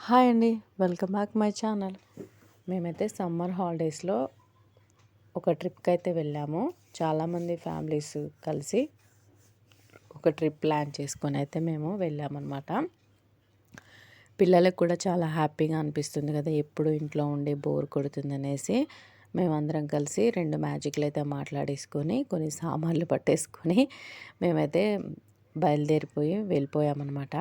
Hi అండి. Welcome back my channel. మేమైతే summer హాలిడేస్‌లో ఒక ట్రిప్‌కైతే వెళ్ళాము. చాలామంది ఫ్యామిలీస్ కలిసి ఒక ట్రిప్ ప్లాన్ చేసుకొనైతే మేము వెళ్ళామనమాట. పిల్లలకు కూడా చాలా హ్యాపీగా అనిపిస్తుంది కదా! ఎప్పుడు ఇంట్లో ఉండి బోర్ కొడుతుందనేసి మేమందరం కలిసి 2 మ్యాజిక్‌లయితే మాట్లాడేసుకొని, కొన్ని సామాన్లు పట్టేసుకొని మేమైతే వెళ్ళిపోయామనమాట.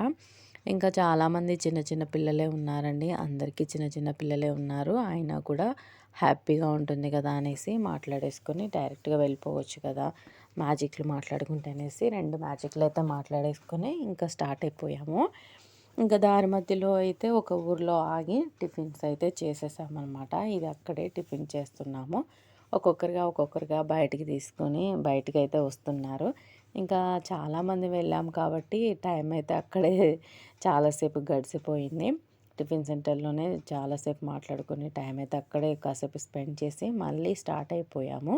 ఇంకా చాలామంది చిన్న చిన్న పిల్లలే ఉన్నారండి. అందరికీ చిన్న చిన్న పిల్లలే ఉన్నారు. అయినా కూడా హ్యాపీగా ఉంటుంది కదా అనేసి మాట్లాడేసుకొని డైరెక్ట్‌గా వెళ్ళిపోవచ్చు కదా! మ్యాజిక్‌లు మాట్లాడుకుంటే అనేసి 2 మ్యాజిక్‌లయితే మాట్లాడేసుకొని ఇంకా స్టార్ట్ అయిపోయాము. ఇంకా దారి మధ్యలో అయితే ఒక ఊర్లో ఆగి టిఫిన్స్ అయితే చేసేసామనమాట. ఇది అక్కడే టిఫిన్ చేస్తున్నాము. ఒక్కొక్కరుగా బయటికైతే వస్తున్నారు. ఇంకా చాలామంది వెళ్ళాం కాబట్టి టైం అయితే అక్కడే చాలాసేపు గడిచిపోయింది. టిఫిన్ సెంటర్‌లోనే చాలాసేపు మాట్లాడుకొని టైం అయితే అక్కడే కాసేపు స్పెండ్ చేసి మళ్ళీ స్టార్ట్ అయిపోయాము.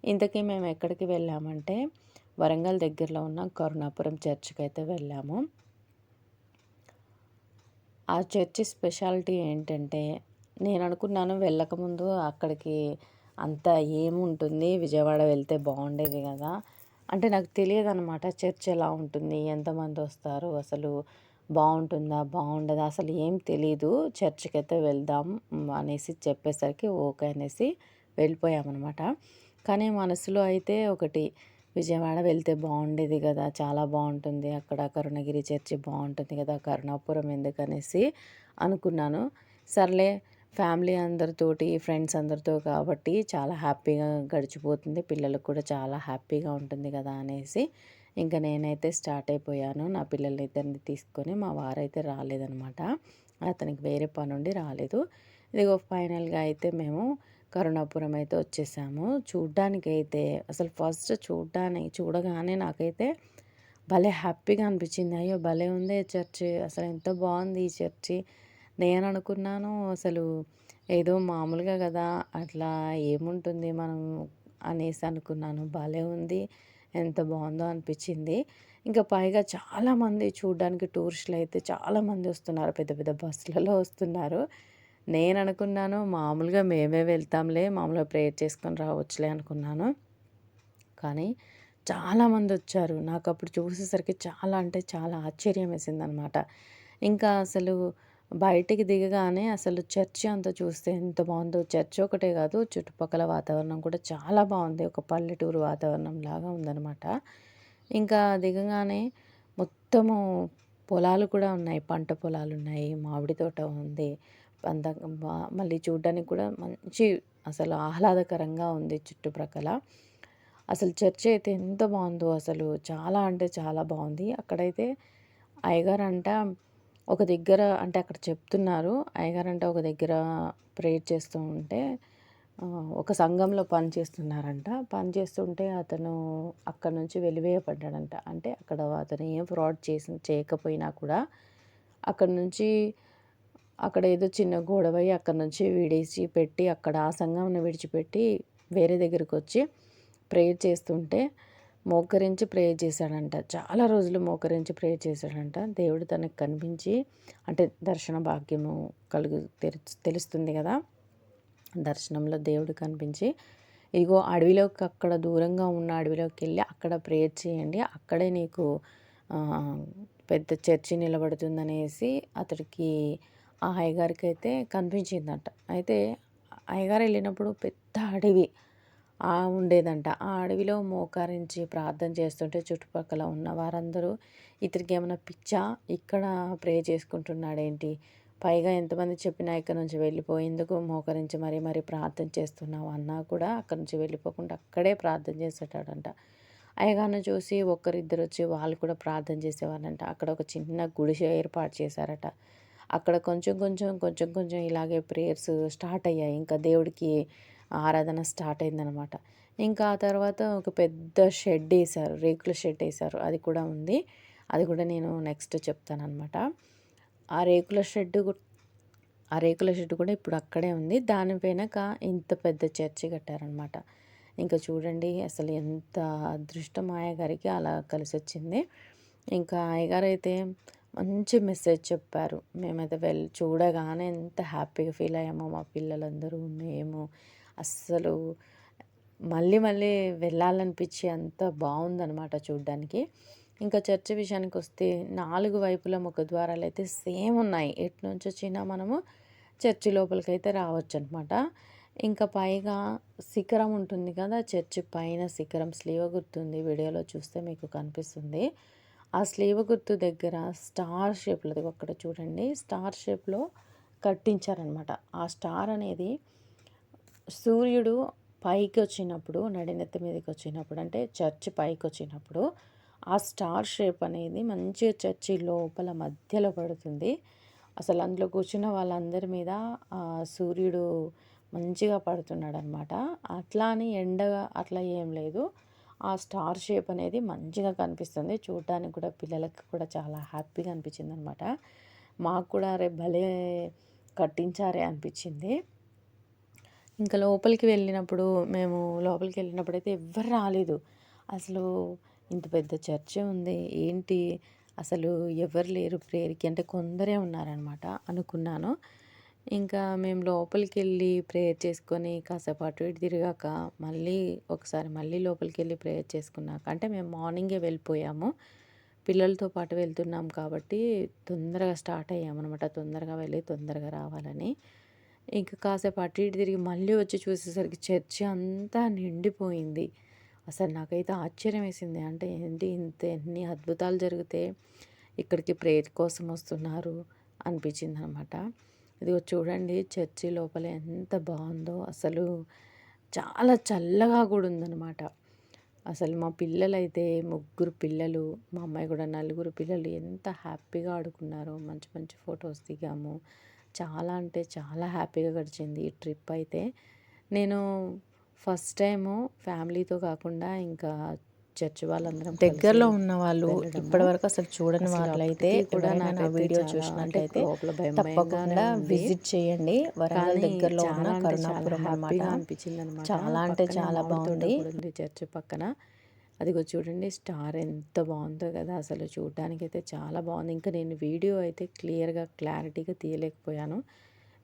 ఇంతకీ మేము ఎక్కడికి వెళ్ళామంటే వరంగల్ దగ్గరలో ఉన్న కరుణాపురం చర్చ్‌కైతే వెళ్ళాము. ఆ చర్చి స్పెషాలిటీ ఏంటంటే, నేననుకున్నాను వెళ్ళకముందు అక్కడికి అంత ఏముంటుంది, విజయవాడ వెళ్తే బాగుండేది గదా! అంటే నాకు తెలియదనమాట చర్చ్ ఎలా ఉంటుంది, ఎంతమందొస్తారు, అసలు బావుంటుందా, బావుండదా అసలు ఏం తెలీదు. చర్చ్‌కైతే వెళ్దాం అనేసి చెప్పేసరికి ఓకే అనేసి వెళ్ళిపోయామనమాట. కానీ మనసులో అయితే ఒకటి విజయవాడ వెళ్తే బాగుండేది కదా! చాలా బావుంటుంది. అక్కడ కరుణగిరి చర్చి బావుంటుంది కదా! కరుణాపురం ఎందుకనేసి అనుకున్నాను. సర్లే ఫ్యామిలీ అందరితోటి, ఫ్రెండ్స్ అందరితో కాబట్టి చాలా హ్యాపీగా గడిచిపోతుంది. పిల్లలకు కూడా చాలా హ్యాపీగా ఉంటుంది కదా అనేసి ఇంక నేనైతే స్టార్ట్ అయిపోయాను. నా పిల్లలిద్దరిని తీసుకొని. మా వారైతే రాలేదనమాట. అతనికి వేరే పనుండి రాలేదు. ఇదిగో ఫైనల్‌గా అయితే మేము కరుణాపురం అయితే వచ్చేసాము. చూడ్డానికైతే అసలు ఫస్ట్ చూడగానే నాకైతే భలే హ్యాపీగా అనిపించింది. అయ్యో! భలే ఉందే చర్చి. అసలు ఎంత బావుంది ఈ చర్చి. నేననుకున్నాను అసలు ఏదో మామూలుగా గదా! అట్లా ఏముంటుంది మనం అనేసి అనుకున్నాను. భలే ఉంది. ఎంత బావుందో అనిపించింది. ఇంకా పైగా చాలామంది చూడ్డానికి టూరిస్టులయితే చాలామంది వస్తున్నారు. పెద్ద పెద్ద బస్సులలో వస్తున్నారు. నేననుకున్నాను మామూలుగా మేమే వెళ్తాంలే, మామూలుగా ప్రేయర్ చేసుకొని రావచ్చులే అనుకున్నాను. కానీ చాలామందొచ్చారు. నాకప్పుడు చూసేసరికి చాలా అంటే చాలా ఆశ్చర్యమేసిందనమాట. ఇంకా అసలు బయటికి దిగగానే అసలు చర్చి అంతా చూస్తే ఎంత బావుందో. చర్చి ఒకటే గాదు, చుట్టుపక్కల వాతావరణం కూడా చాలా బావుంది. ఒక పల్లెటూరు వాతావరణంలాగా ఉందనమాట. ఇంకా దిగగానే మొత్తము పొలాలు కూడా ఉన్నాయి. పంట పొలాలున్నాయి. మామిడి తోట ఉంది. అంత మళ్ళీ చూడ్డానికి కూడా మంచి అసలు ఆహ్లాదకరంగా ఉంది చుట్టుప్రక్కల. అసలు చర్చ్ అయితే ఎంత బావుందో అసలు. చాలా అంటే చాలా బావుంది. అక్కడైతే అయ్యగారంట ఒక దగ్గర అంటే అక్కడ చెప్తున్నారు. అయ్యగారంట ఒక దగ్గర ప్రేయర్ చేస్తూ ఉంటే ఒక సంఘంలో పని చేస్తున్నారంట. పని చేస్తుంటే అతను అక్కడి నుంచి వెలివేయబడ్డాడంట. అంటే అక్కడ అతను ఏం ఫ్రాడ్ చేయకపోయినా కూడా అక్కడి నుంచి అక్కడ ఏదో చిన్న గొడవయ్యి అక్కడి నుంచి విడిచిపెట్టి అక్కడ ఆ సంఘంని విడిచిపెట్టి వేరే దగ్గరకొచ్చి ప్రేయర్ చేస్తుంటే మోకరించి ప్రేయర్ చేశాడంట. చాలా రోజులు మోకరించి ప్రేయర్ చేశాడంట. దేవుడు తనకు కనిపించి అంటే దర్శన భాగ్యము తెలుస్తుంది కదా! దర్శనంలో దేవుడు కనిపించి, ఇగో అడవిలోకి అక్కడ దూరంగా ఉన్న అడవిలోకెళ్ళి అక్కడ ప్రేయర్ చేయండి. అక్కడే నీకు ఆహ్, పెద్ద చర్చి నిలబడుతుందనేసి అతడికి ఆ అయ్యగారికైతే కనిపించిందంట. అయితే అయ్యగారు ఎళ్ళినప్పుడు పెద్ద అడవి ఉండేదంట. ఆ అడవిలో మోకరించి ప్రార్థన చేస్తుంటే చుట్టుపక్కల ఉన్న వారందరూ ఇతనికేమన్నా పిచ్చా? ఇక్కడ ప్రే చేసుకుంటున్నాడేంటి? పైగా ఎంతమంది చెప్పినా ఇక్కడి నుంచి వెళ్ళిపో. ఎందుకు మోకరించి మరీ మరీ ప్రార్థన చేస్తున్నావు అన్నా కూడా అక్కడి నుంచి వెళ్ళిపోకుండా అక్కడే ప్రార్థన చేసేటాడంట. అయ్యగారిని చూసి ఒక్కరిద్దరొచ్చి వాళ్ళు కూడా ప్రార్థన చేసేవాళ్ళంట. అక్కడ ఒక చిన్న గుడిసె ఏర్పాటు చేశారట. అక్కడ కొంచెం ఇలాగే ప్రేయర్స్ స్టార్ట్ అయ్యాయి. ఇంకా దేవుడికి ఆరాధన స్టార్ట్ అయిందనమాట. ఇంకా ఆ తర్వాత ఒక పెద్ద షెడ్డేశారు. రేకుల షెడ్డేశారు. అది కూడా ఉంది. అది కూడా నేను నెక్స్ట్ చెప్తాననమాట. ఆ రేకుల షెడ్డు గు ఆ రేకుల షెడ్ కూడా ఇప్పుడు అక్కడే ఉంది. దాని వెనక ఇంత పెద్ద చర్చి కట్టారనమాట. ఇంకా చూడండి అసలు ఎంత అదృష్టం అయ్యగారికి అలా కలిసొచ్చింది. ఇంకా అయ్యగారైతే మంచి మెసేజ్ చెప్పారు. మేమైతే చూడగానే ఎంత హ్యాపీగా ఫీల్ అయ్యామో మా పిల్లలందరూ, మేము. అస్సలు మళ్ళీ మళ్ళీ వెళ్ళాలనిపించి అంత బాగుందనమాట చూడ్డానికి. ఇంకా చర్చ్ విషయానికొస్తే 4 వైపుల ముఖద్వారాలైతే సేమ్ ఉన్నాయి. ఎటు నుంచి వచ్చినా మనము చర్చి లోపలికైతే రావచ్చనమాట. ఇంకా పైగా శిఖరం ఉంటుంది కదా! చర్చి పైన శిఖరం స్లీవ గుర్తుంది. వీడియోలో చూస్తే మీకు కనిపిస్తుంది. ఆ స్లీవ గుర్తు దగ్గర స్టార్ షేప్‌లో అదిగో అక్కడ చూడండి. స్టార్ షేప్‌లో కట్టించారనమాట. ఆ స్టార్ అనేది సూర్యుడు పైకొచ్చినప్పుడు, నడినెత్తి మీదకొచ్చినప్పుడు అంటే చర్చ్ పైకొచ్చినప్పుడు ఆ స్టార్ షేప్ అనేది మంచిగా చర్చి లోపల మధ్యలో పడుతుంది. అసలు అందులో కూర్చున్న వాళ్ళందరి మీద సూర్యుడు మంచిగా పడుతున్నాడనమాట. అట్లా అని ఎండగా అట్లా ఏం లేదు. ఆ స్టార్ షేప్ అనేది మంచిగా కనిపిస్తుంది. చూడడానికి కూడా పిల్లలకి కూడా చాలా హ్యాపీగా అనిపించిందనమాట. మాకు కూడా అరే భలే కట్టించారే అనిపించింది. ఇంకా లోపలికి వెళ్ళినప్పుడు మేము లోపలికి వెళ్ళినప్పుడైతే ఎవ్వరు రాలేదు. అసలు ఇంత పెద్ద చర్చే ఉంది ఏంటి అసలు ఎవరు లేరు ప్రేయర్‌కి అంటే కొందరే ఉన్నారనమాట అనుకున్నాను. ఇంకా మేము లోపలికెళ్ళి ప్రేయర్ చేసుకొని కాసేపు అటు ఇటు తిరిగాక మళ్ళీ లోపలికెళ్ళి ప్రేయర్ చేసుకున్నాక అంటే మేము మార్నింగే వెళ్ళిపోయాము. పిల్లలతో పాటు వెళ్తున్నాం కాబట్టి తొందరగా స్టార్ట్ అయ్యామనమాట. తొందరగా వెళ్ళి తొందరగా రావాలని. ఇంక కాసేపు అటు ఇటు తిరిగి మళ్ళీ వచ్చి చూసేసరికి చర్చి అంతా నిండిపోయింది. అసలు నాకైతే ఆశ్చర్యం వేసింది. అంటే ఏంటి ఎన్ని అద్భుతాలు జరిగితే ఇక్కడికి ప్రేయర్ కోసం వస్తున్నారు అనిపించిందనమాట. ఇదిగో చూడండి చర్చి లోపల ఎంత బాగుందో అసలు చాలా చల్లగా కూడా ఉందనమాట. అసలు మా పిల్లలైతే ముగ్గురు పిల్లలు, మా అమ్మాయి కూడా నలుగురు పిల్లలు ఎంత హ్యాపీగా ఆడుకున్నారో. మంచి మంచి ఫొటోస్ దిగాము. చాలా అంటే చాలా హ్యాపీగా గడిచింది ఈ ట్రిప్ అయితే. నేను ఫస్ట్ టైము ఫ్యామిలీతో కాకుండా ఇంకా చర్చ్ వాళ్ళందరం దగ్గరలో కలిసి ఉన్న వాళ్ళు వెళ్ళడము. ఇప్పటివరకు అసలు చూడని అసలు వాళ్ళైతే అప్పటికి కూడా ఎవరైనా నా నాకైతే వీడియో చాలా అంటే చూసినట్లయితే లోపల భయం భయంగానే తప్పకుండా ఉంది. విజిట్ చేయండి. వరంగల్ కానీ దగ్గరలో ఉన్న చాలా అంటే చాలా కరుణాపురం అనమాట. హ్యాపీగా అనిపించిందనమాట. చాలా అంటే పక్కనే చాలా మామిడి తోట బాగుంది. కూడా ఉంది చర్చ్ పక్కన. అదిగో చూడండి స్టార్ ఎంత బాగుందో కదా! అసలు చూడడానికైతే చాలా బాగుంది. ఇంకా నేను వీడియో అయితే క్లారిటీగా తీయలేకపోయాను.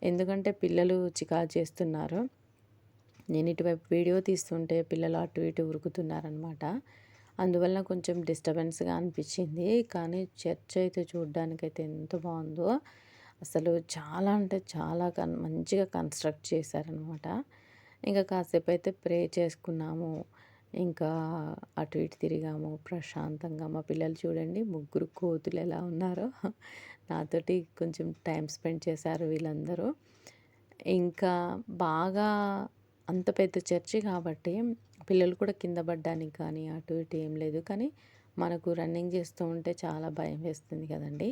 ఎందుకంటే పిల్లలు చికాకు చేస్తున్నారు. నేను ఇటువైపు వీడియో తీస్తుంటే పిల్లలు అటు ఇటు ఉరుకుతున్నారనమాట. అందువలన కొంచెం డిస్టర్బెన్స్‌గా అనిపించింది. కానీ చర్చ్ అయితే చూడ్డానికైతే ఎంత బాగుందో. అసలు చాలా అంటే చాలా మంచిగా కన్‌స్ట్రక్ట్ చేశారనమాట. ఇంకా కాసేపయితే ప్రే చేసుకున్నాము. ఇంకా అటు ఇటు తిరిగాము ప్రశాంతంగా. మా పిల్లలు చూడండి ముగ్గురు కోతులు ఎలా ఉన్నారో నాతోటి కొంచెం టైమ్ స్పెండ్ చేశారు వీళ్ళందరూ. ఇంకా బాగా అంత పెద్ద చర్చి కాబట్టి పిల్లలు కూడా కింద పడ్డానికి కానీ అటు ఇటు ఏం లేదు. కానీ మనకు రన్నింగ్ చేస్తూ ఉంటే చాలా భయం వేస్తుంది కదండీ!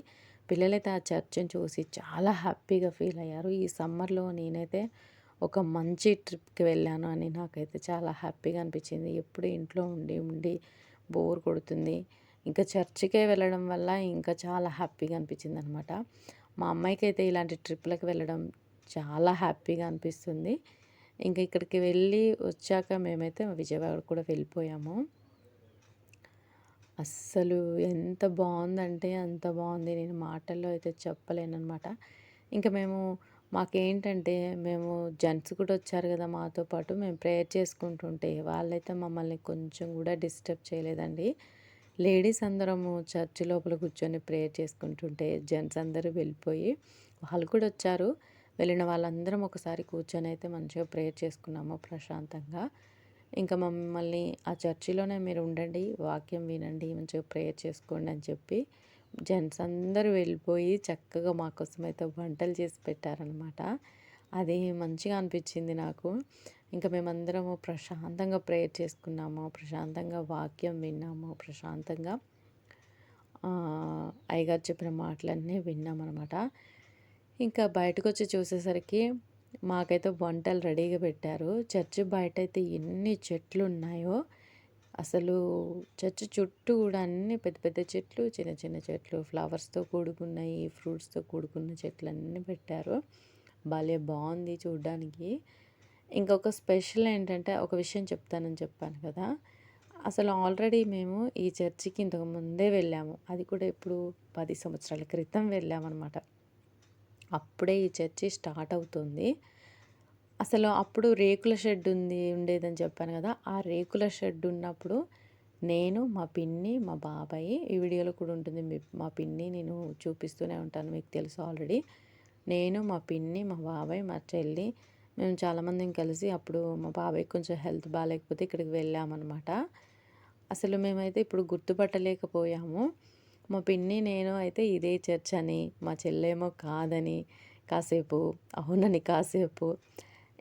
పిల్లలైతే ఆ చర్చిని చూసి చాలా హ్యాపీగా ఫీల్ అయ్యారు. ఈ సమ్మర్‌లో నేనైతే ఒక మంచి ట్రిప్‌కి వెళ్ళాను అని నాకైతే చాలా హ్యాపీగా అనిపించింది. ఎప్పుడు ఇంట్లో ఉండి ఉండి బోర్ కొడుతుంది. ఇంకా చర్చికే వెళ్ళడం వల్ల ఇంకా చాలా హ్యాపీగా అనిపించిందనమాట. మా అమ్మాయికైతే ఇలాంటి ట్రిప్‌లకి వెళ్ళడం చాలా హ్యాపీగా అనిపిస్తుంది. ఇంక ఇక్కడికి వెళ్ళి వచ్చాక మేమైతే విజయవాడ కూడా వెళ్ళిపోయాము. అస్సలు ఎంత బావుందంటే అంత బావుంది. నేను మాటల్లో అయితే చెప్పలేననమాట. ఇంక మాకేంటంటే మేము జెంట్స్ కూడా వచ్చారు గదా! మాతో పాటు మేము ప్రేయర్ చేసుకుంటుంటే వాళ్ళైతే మమ్మల్ని కొంచెం గూడా డిస్టర్బ్ చేయలేదండి. లేడీస్ అందరము చర్చి లోపల కూర్చొని ప్రేయర్ చేసుకుంటుంటే జెంట్స్ అందరూ వెళ్ళిపోయి వాళ్ళు కూడా వచ్చారు. వెళ్ళిన వాళ్ళందరం ఒకసారి కూర్చొనైతే మంచిగా ప్రేయర్ చేసుకున్నాము ప్రశాంతంగా. ఇంకా మమ్మల్ని ఆ చర్చిలోనే మీరు ఉండండి, వాక్యం వినండి, మంచిగా ప్రేయర్ చేసుకోండి అని చెప్పి జెంట్స్ అందరూ వెళ్ళిపోయి చక్కగా మా కోసమైతే వంటలు చేసి పెట్టారనమాట. అది మంచిగా అనిపించింది నాకు. ఇంకా మేమందరము ప్రశాంతంగా ప్రేయర్ చేసుకున్నాము, ప్రశాంతంగా వాక్యం విన్నాము, ప్రశాంతంగా అయ్యగారు చెప్పిన మాటలన్నీ విన్నామనమాట. ఇంకా బయటకొచ్చి చూసేసరికి మాకైతే వంటలు రెడీగా పెట్టారు. చర్చి బయటైతే ఎన్ని చెట్లున్నాయో అసలు చర్చి చుట్టూ కూడా అన్నీ పెద్ద పెద్ద చెట్లు, చిన్న చిన్న చెట్లు, ఫ్లవర్స్‌తో కూడుకున్నయి, ఫ్రూట్స్‌తో కూడుకున్న చెట్లన్నీ పెట్టారు. భలే బావుంది చూడ్డానికి. ఇంకొక స్పెషల్ ఏంటంటే ఒక విషయం చెప్తానని చెప్పాను కదా! అసలు ఆల్రెడీ మేము ఈ చర్చికి ఇంతకు ముందే వెళ్ళాము. అది కూడా ఎప్పుడు 10 సంవత్సరాల క్రితం వెళ్ళామనమాట. అప్పుడే ఈ చర్చి స్టార్ట్ అవుతుంది. అసలు అప్పుడు రేకుల షెడ్ ఉండేదని చెప్పాను కదా! ఆ రేకుల షెడ్ ఉన్నప్పుడు నేను, మా పిన్ని, మా బాబాయి ఈ వీడియోలో కూడా ఉంటుంది. మా పిన్ని నేను చూపిస్తూనే ఉంటాను. మీకు తెలుసు ఆల్రెడీ. నేను, మా పిన్ని, మా బాబాయ్, మా చెల్లి మేము చాలామందిం కలిసి అప్పుడు మా బాబాయ్‌కి కొంచెం హెల్త్ బాలేకపోతే ఇక్కడికి వెళ్ళామనమాట. అసలు మేమైతే ఇప్పుడు గుర్తుపట్టలేకపోయాము. మా పిన్ని, నేను అయితే ఇదే చర్చ్ అని, మా చెల్లేమో కాదని కాసేపు, అవునని కాసేపు,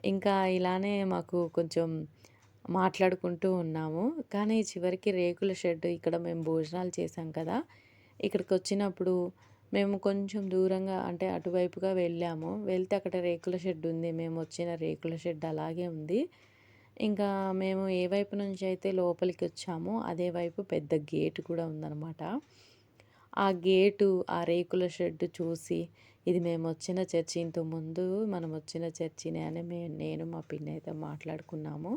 ఇంకా ఇలానే మాకు కొంచెం మాట్లాడుకుంటూ ఉన్నాము. కానీ చివరికి రేకుల షెడ్ ఇక్కడ మేము భోజనాలు చేశాం కదా! ఇక్కడికొచ్చినప్పుడు మేము కొంచెం దూరంగా అంటే అటువైపుగా వెళ్ళాము. వెళ్తే అక్కడ రేకుల షెడ్ ఉంది. మేమొచ్చిన రేకుల షెడ్ అలాగే ఉంది. ఇంకా మేము ఏ వైపు నుంచి అయితే లోపలికొచ్చామో అదే వైపు పెద్ద గేట్ కూడా ఉందనమాట. ఆ గేటు, ఆ రేకుల షెడ్ చూసి ఇది మేమొచ్చిన చర్చి ఇంతకుముందు మనమొచ్చిన చర్చినే అని నేను, మా పిన్ని అయితే మాట్లాడుకున్నాము.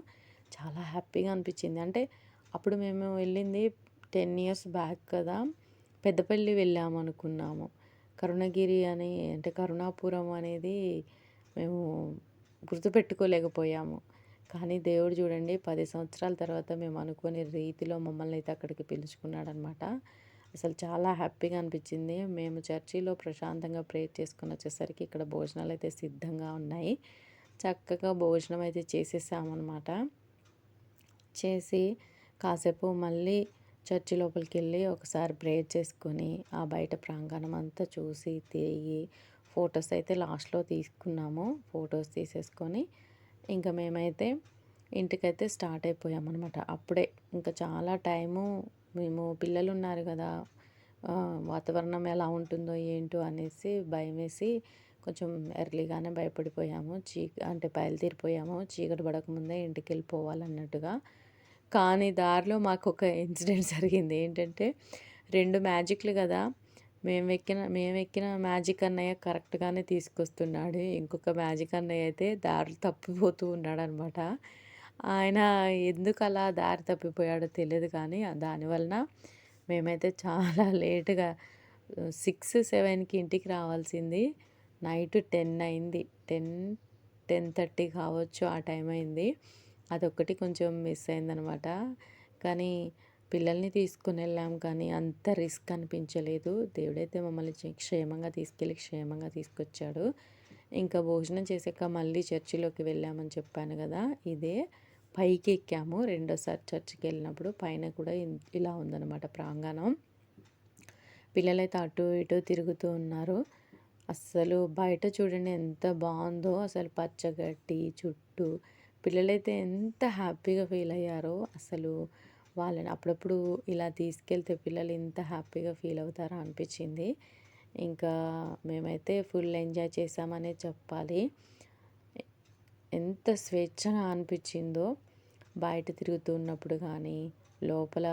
చాలా హ్యాపీగా అనిపిచ్చింది. అంటే అప్పుడు మేము వెళ్ళింది 10 ఇయర్స్ బ్యాక్ కదా! పెద్దపల్లి వెళ్ళామనుకున్నాము. కరుణగిరి అని అంటే కరుణాపురం అనేది మేము గుర్తుపెట్టుకోలేకపోయాము. కానీ దేవుడు చూడండి 10 సంవత్సరాల తర్వాత మేము అనుకోని రీతిలో మమ్మల్నయితే అక్కడికి పిలుచుకున్నాడనమాట. అసలు చాలా హ్యాపీగా అనిపిచ్చింది. మేము చర్చిలో ప్రశాంతంగా ప్రేయర్ చేసుకొనొచ్చేసరికి ఇక్కడ భోజనాలయితే సిద్ధంగా ఉన్నాయి. చక్కగా భోజనం అయితే చేసేసామనమాట. చేసి కాసేపు మళ్ళీ చర్చి లోపలికెళ్ళి ఒకసారి ప్రేయర్ చేసుకొని, ఆ బయట ప్రాంగణం అంతా చూసి, తిరిగి ఫోటోస్ అయితే లాస్ట్‌లో తీసుకున్నాము. ఫోటోస్ తీసేసుకొని, ఇంక మేమైతే ఇంటికైతే స్టార్ట్ అయిపోయామనమాట. అప్పుడే ఇంకా చాలా టైము మేము పిల్లలున్నారు గదా! వాతావరణం ఎలా ఉంటుందో ఏంటో అనేసి భయమేసి కొంచెం ఎర్లీగానే భయపడిపోయాము. అంటే బయలుదేరిపోయాము. చీకటి పడకముందే ఇంటికెళ్ళిపోవాలన్నట్టుగా. కానీ దారిలో మాకొక ఇన్సిడెంట్ జరిగింది. ఏంటంటే 2 మ్యాజిక్‌లు గదా! మేమెక్కిన మ్యాజిక్ అన్నయ్య కరెక్ట్‌గానే తీసుకొస్తున్నాడు. ఇంకొక మ్యాజిక్ అన్నయ్య అయితే దారి తప్పిపోతూ ఉన్నాడనమాట. ఆయన ఎందుకలా దారి తప్పిపోయాడో తెలీదు కానీ దానివలన మేమైతే చాలా లేట్‌గా 6, 7కి ఇంటికి రావాల్సింది నైట్ 10 అయింది. 10:30 కావచ్చు ఆ టైం అయింది. అదొక్కటి కొంచెం మిస్ అయిందనమాట. కానీ పిల్లల్ని తీసుకొనెళ్ళాం కానీ అంత రిస్క్ అనిపించలేదు. దేవుడైతే మమ్మల్ని క్షేమంగా తీసుకెళ్ళి క్షేమంగా తీసుకొచ్చాడు. ఇంకా భోజనం చేసాక మళ్ళీ చర్చిలోకి వెళ్ళామని చెప్పాను గదా! ఇదే పైకి ఎక్కాము. రెండోసారి చర్చికెళ్ళినప్పుడు పైన కూడా ఇలా ఉందనమాట ప్రాంగణం. పిల్లలైతే అటు ఇటు తిరుగుతూ ఉన్నారు. అస్సలు బయట చూడండి ఎంత బావుందో అసలు పచ్చగడ్డి చుట్టూ. పిల్లలైతే ఎంత హ్యాపీగా ఫీల్ అయ్యారో అసలు వాళ్ళని అప్పుడప్పుడు ఇలా తీసుకెళ్తే పిల్లలు ఇంత హ్యాపీగా ఫీల్ అవుతారా అనిపించింది. ఇంకా మేమైతే ఫుల్ ఎంజాయ్ చేశామనే చెప్పాలి. ఎంత స్వేచ్ఛగా అనిపించిందో బయట తిరుగుతున్నప్పుడు కానీ, లోపల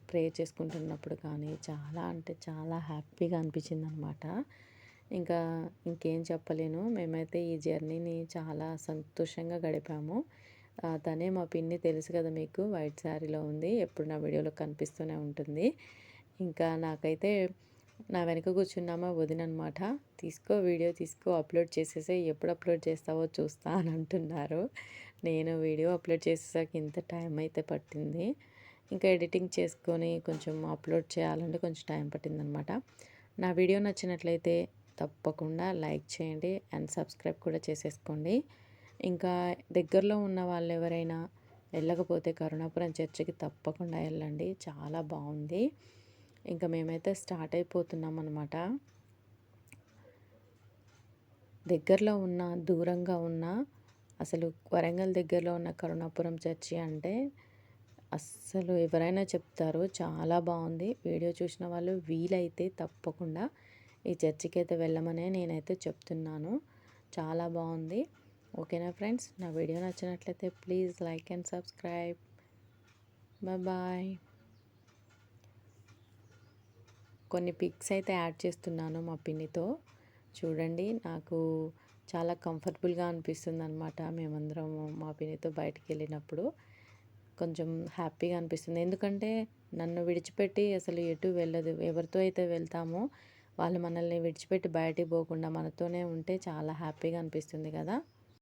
ప్రేయర్ చేసుకుంటున్నప్పుడు కానీ చాలా అంటే చాలా హ్యాపీగా అనిపించిందనమాట. ఇంకా ఇంకేం చెప్పలేను. మేమైతే ఈ జర్నీని చాలా సంతోషంగా గడిపాము. తనే మా పిన్ని తెలుసు కదా మీకు వైట్ శారీలో ఉంది. ఎప్పుడు నా వీడియోలో కనిపిస్తూనే ఉంటుంది. ఇంకా నాకైతే నా వెనక కూర్చున్నామా వదిననమాట. తీసుకో వీడియో తీసుకో అప్లోడ్ చేసేసేయి. ఎప్పుడు అప్లోడ్ చేస్తావో చూస్తా అని అంటున్నారు. నేను వీడియో అప్లోడ్ చేసేసాక ఇంత టైం అయితే పట్టింది. ఇంకా ఎడిటింగ్ చేసుకొని కొంచెం అప్లోడ్ చేయాలంటే కొంచెం టైం పట్టిందనమాట. నా వీడియో నచ్చినట్లయితే తప్పకుండా లైక్ చేయండి అండ్ సబ్స్క్రైబ్ కూడా చేసేసుకోండి. ఇంకా దగ్గరలో ఉన్న వాళ్ళు ఎవరైనా వెళ్ళకపోతే కరుణాపురం చర్చికి తప్పకుండా వెళ్ళండి. చాలా బాగుంది. ఇంకా మేమైతే స్టార్ట్ అయిపోతున్నాం అనమాట. దగ్గరలో ఉన్న దూరంగా ఉన్న అసలు వరంగల్ దగ్గరలో ఉన్న కరుణాపురం చర్చి అంటే అస్సలు ఎవరైనా చెప్తారు చాలా బాగుంది. వీడియో చూసిన వాళ్ళు వీలైతే తప్పకుండా ఈ చర్చికి అయితే వెళ్ళమనే నేనైతే చెప్తున్నాను. చాలా బాగుంది. ఓకేనా ఫ్రెండ్స్, నా వీడియో నచ్చినట్లయితే please like and subscribe. Bye. కొన్ని పిక్స్ అయితే యాడ్ చేస్తున్నాను మా పిన్నితో. చూడండి నాకు చాలా కంఫర్టబుల్గా అనిపిస్తుంది అనమాట మేమందరం మా పిన్నితో బయటికి వెళ్ళినప్పుడు. కొంచెం హ్యాపీగా అనిపిస్తుంది. ఎందుకంటే నన్ను విడిచిపెట్టి అసలు ఎటు వెళ్ళదు. ఎవరితో అయితే వెళ్తామో వాళ్ళు మనల్ని విడిచిపెట్టి బయటికి పోకుండా మనతోనే ఉంటే చాలా హ్యాపీగా అనిపిస్తుంది కదా!